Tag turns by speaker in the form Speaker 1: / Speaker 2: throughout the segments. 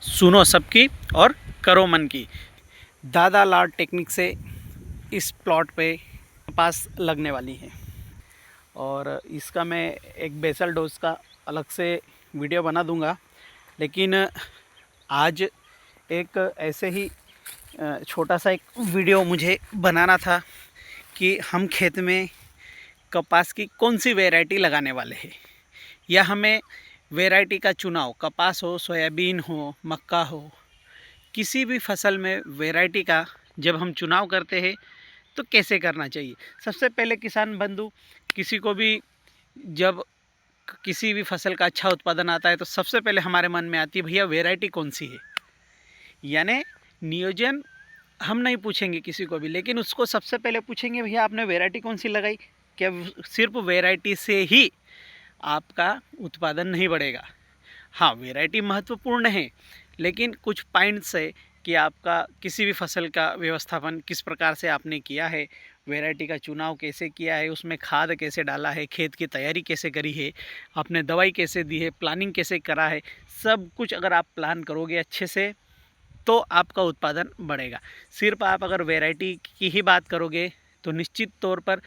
Speaker 1: सुनो सबकी और करो मन की। दादा लाड टेक्निक से इस प्लॉट पे कपास लगने वाली है और इसका मैं एक बेसल डोज का अलग से वीडियो बना दूंगा। लेकिन आज एक ऐसे ही छोटा सा एक वीडियो मुझे बनाना था कि हम खेत में कपास की कौन सी वैरायटी लगाने वाले हैं, या हमें वैरायटी का चुनाव, कपास हो, सोयाबीन हो, मक्का हो, किसी भी फसल में वैरायटी का जब हम चुनाव करते हैं तो कैसे करना चाहिए। सबसे पहले किसान बंधु, किसी को भी जब किसी भी फसल का अच्छा उत्पादन आता है तो सबसे पहले हमारे मन में आती है भैया वैरायटी कौन सी है। यानी नियोजन हम नहीं पूछेंगे किसी को भी, लेकिन उसको सबसे पहले पूछेंगे भैया आपने वैरायटी कौन सी लगाई। क्या सिर्फ वैरायटी से ही आपका उत्पादन नहीं बढ़ेगा। हाँ, वैरायटी महत्वपूर्ण है, लेकिन कुछ पॉइंट्स है कि आपका किसी भी फसल का व्यवस्थापन किस प्रकार से आपने किया है, वैरायटी का चुनाव कैसे किया है, उसमें खाद कैसे डाला है, खेत की तैयारी कैसे करी है, आपने दवाई कैसे दी है, प्लानिंग कैसे करा है। सब कुछ अगर आप प्लान करोगे अच्छे से तो आपका उत्पादन बढ़ेगा। सिर्फ आप अगर वैरायटी की ही बात करोगे तो निश्चित तौर पर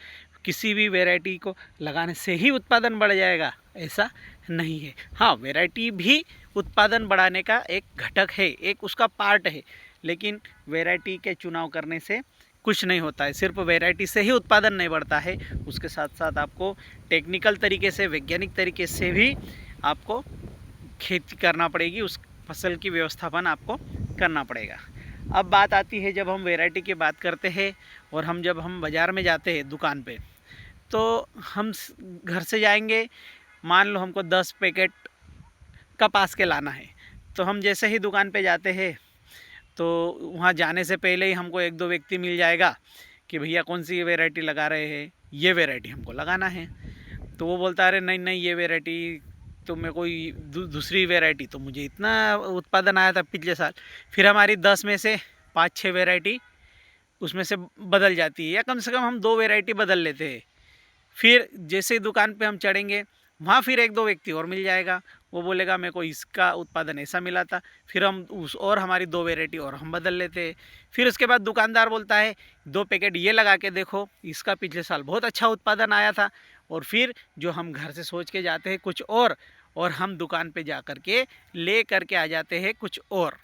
Speaker 1: किसी भी वैरायटी को लगाने से ही उत्पादन बढ़ जाएगा, ऐसा नहीं है। हाँ, वैरायटी भी उत्पादन बढ़ाने का एक घटक है, एक उसका पार्ट है, लेकिन वैरायटी के चुनाव करने से कुछ नहीं होता है। सिर्फ वैरायटी से ही उत्पादन नहीं बढ़ता है, उसके साथ साथ आपको टेक्निकल तरीके से, वैज्ञानिक तरीके से भी आपको खेती करना पड़ेगी, उस फसल की व्यवस्थापन आपको करना पड़ेगा। अब बात आती है, जब हम वैरायटी की बात करते हैं और जब हम बाज़ार में जाते हैं दुकान पे, तो हम घर से जाएंगे, मान लो हमको 10 पैकेट कपास के लाना है, तो हम जैसे ही दुकान पे जाते हैं तो वहाँ जाने से पहले ही हमको एक दो व्यक्ति मिल जाएगा कि भैया कौन सी वैरायटी लगा रहे हैं, ये वैरायटी हमको लगाना है। तो वो बोलता है अरे नहीं नहीं, ये वैरायटी तो मैं कोई दूसरी वैरायटी, तो मुझे इतना उत्पादन आया था पिछले साल। फिर हमारी 10 में से 5-6 वैरायटी उसमें से बदल जाती है, या कम से कम हम 2 वैरायटी बदल लेते हैं। फिर जैसे ही दुकान पे हम चढ़ेंगे, वहाँ फिर एक दो व्यक्ति और मिल जाएगा, वो बोलेगा मेरे को इसका उत्पादन ऐसा मिला था। फिर हम उस और हमारी 2 वैरायटी और हम बदल लेते हैं। फिर उसके बाद दुकानदार बोलता है 2 पैकेट ये लगा के देखो, इसका पिछले साल बहुत अच्छा उत्पादन आया था। और फिर जो हम घर से सोच के जाते हैं कुछ और हम दुकान पे जा कर के ले करके आ जाते हैं कुछ और।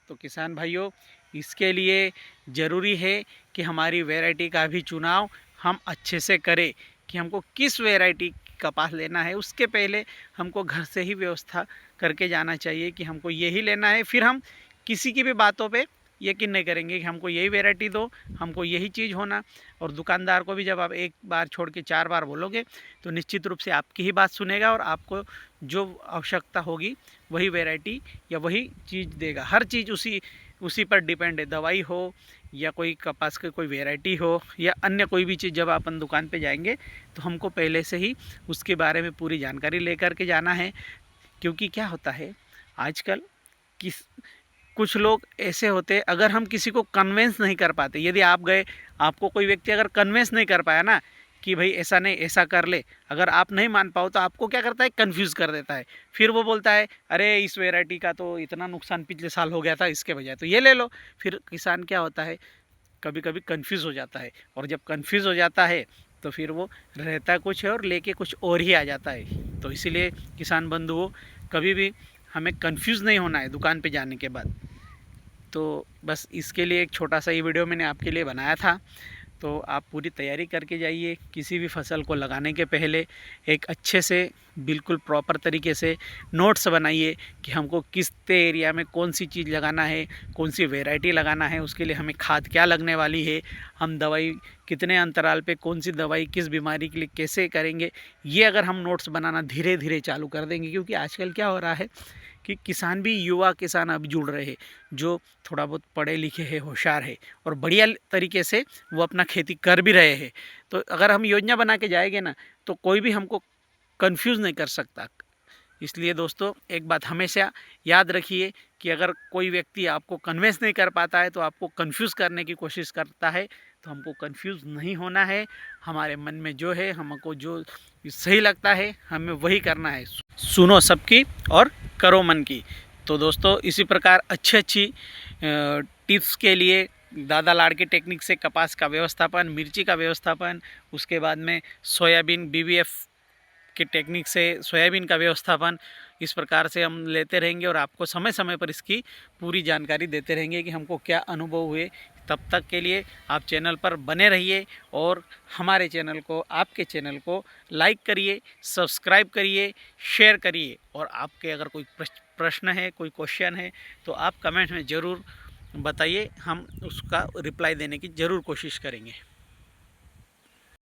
Speaker 1: तो किसान भाइयों, इसके लिए ज़रूरी है कि हमारी वैरायटी का भी चुनाव हम अच्छे से करें कि हमको किस वैरायटी कपास लेना है। उसके पहले हमको घर से ही व्यवस्था करके जाना चाहिए कि हमको यही लेना है। फिर हम किसी की भी बातों पे यकीन नहीं करेंगे कि हमको यही वैरायटी दो, हमको यही चीज़ होना। और दुकानदार को भी जब आप एक बार छोड़ के 4 बार बोलोगे तो निश्चित रूप से आपकी ही बात सुनेगा और आपको जो आवश्यकता होगी वही वैरायटी या वही चीज़ देगा। हर चीज़ उसी पर डिपेंड है, दवाई हो या कोई कपास की कोई वैरायटी हो या अन्य कोई भी चीज़। जब अपन दुकान पे जाएंगे तो हमको पहले से ही उसके बारे में पूरी जानकारी लेकर के जाना है। क्योंकि क्या होता है आजकल, कुछ लोग ऐसे होते हैं, अगर हम किसी को कन्वेंस नहीं कर पाते, यदि आप गए, आपको कोई व्यक्ति अगर कन्वेंस नहीं कर पाया ना कि भाई ऐसा नहीं ऐसा कर ले, अगर आप नहीं मान पाओ तो आपको क्या करता है, कंफ्यूज कर देता है। फिर वो बोलता है अरे इस वैरायटी का तो इतना नुकसान पिछले साल हो गया था, इसके बजाय तो ये ले लो। फिर किसान क्या होता है, कभी कभी कंफ्यूज हो जाता है, और जब कंफ्यूज हो जाता है तो फिर वो रहता कुछ है और लेके कुछ और ही आ जाता है। तो इसीलिए किसान बंधुओं, कभी भी हमें कंफ्यूज नहीं होना है दुकान पे जाने के बाद। तो बस इसके लिए एक छोटा सा ये वीडियो मैंने आपके लिए बनाया था। तो आप पूरी तैयारी करके जाइए। किसी भी फसल को लगाने के पहले एक अच्छे से बिल्कुल प्रॉपर तरीके से नोट्स बनाइए कि हमको किस एरिया में कौन सी चीज़ लगाना है, कौन सी वैरायटी लगाना है, उसके लिए हमें खाद क्या लगने वाली है, हम दवाई कितने अंतराल पे कौन सी दवाई किस बीमारी के लिए कैसे करेंगे। ये अगर हम नोट्स बनाना धीरे धीरे चालू कर देंगे, क्योंकि आजकल क्या हो रहा है कि किसान भी, युवा किसान अब जुड़ रहे हैं, जो थोड़ा बहुत पढ़े लिखे हैं, होशियार है और बढ़िया तरीके से वो अपना खेती कर भी रहे हैं। तो अगर हम योजना बना के जाएंगे ना तो कोई भी हमको कंफ्यूज नहीं कर सकता। इसलिए दोस्तों, एक बात हमेशा याद रखिए कि अगर कोई व्यक्ति आपको कन्विंस नहीं कर पाता है, तो आपको कंफ्यूज करने की कोशिश करता है, तो हमको कंफ्यूज नहीं होना है। हमारे मन में जो है, हमको जो सही लगता है, हमें वही करना है। सुनो सबकी और करो मन की। तो दोस्तों इसी प्रकार अच्छी टिप्स के लिए दादा लाड़के टेक्निक से कपास का व्यवस्थापन, मिर्ची का व्यवस्थापन, उसके बाद में सोयाबीन BVF के टेक्निक से सोयाबीन का व्यवस्थापन, इस प्रकार से हम लेते रहेंगे और आपको समय समय पर इसकी पूरी जानकारी देते रहेंगे कि हमको क्या अनुभव हुए। तब तक के लिए आप चैनल पर बने रहिए और हमारे चैनल को, आपके चैनल को लाइक करिए, सब्सक्राइब करिए, शेयर करिए। और आपके अगर कोई प्रश्न है, कोई क्वेश्चन है तो आप कमेंट में ज़रूर बताइए, हम उसका रिप्लाई देने की ज़रूर कोशिश करेंगे।